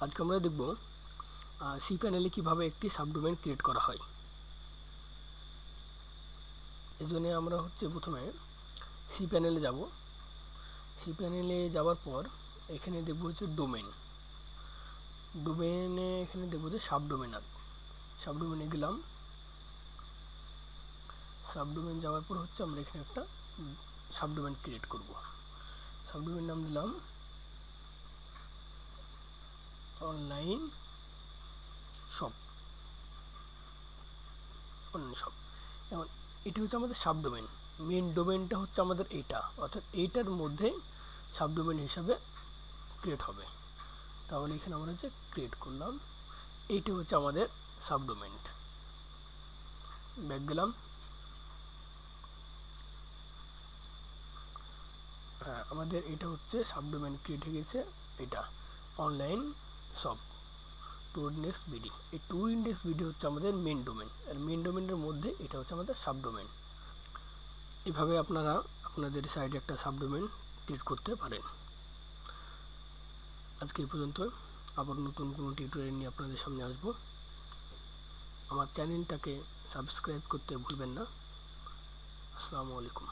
আজকে আমরা দেখব cpanel কিভাবে একটি সাবডোমেইন ক্রিয়েট করা হয়। এজন্য আমরা প্রথমে cpanel যাব। cpanel যাওয়ার পর এখানে দেখব ডোমেইনে এখানে দেখব যে সাবডোমেইনে গেলাম। সাবডোমেইন যাওয়ার পর আমরা এখানে একটা সাবডোমেইন ক্রিয়েট করব। সাবডোমেইন নাম দিলাম অনলাইন শপ। এখন এটা আমাদের সাবডোমেইন। মেইন ডোমেইনটা আমাদের এইটা, অর্থাৎ এইটার মধ্যে সাবডোমেইন হিসাবে ক্রিয়েট হবে। তাহলে এখানে আমরা ক্রিয়েট করলাম, এইটা আমাদের সাবডোমেইন। ব্যাক গেলাম। আমাদের এটা সাবডোমেইন ক্রিয়েট হয়ে গেছে। এটা অনলাইন শপ 2indexbd। এই 2indexbd আমাদের মেইন ডোমেইন, আর মেইন ডোমেইনের মধ্যে এটা আমাদের সাবডোমেইন। এভাবে আপনারা আপনাদের সাইটে একটা সাবডোমেইন ক্রিয়েট করতে পারেন। আজকে এই পর্যন্ত। আবার নতুন কোনো টিউটোরিয়াল নিয়ে আপনাদের সামনে আসব। আমার চ্যানেলটাকে সাবস্ক্রাইব করতে ভুলবেন না। আসসালামু আলাইকুম।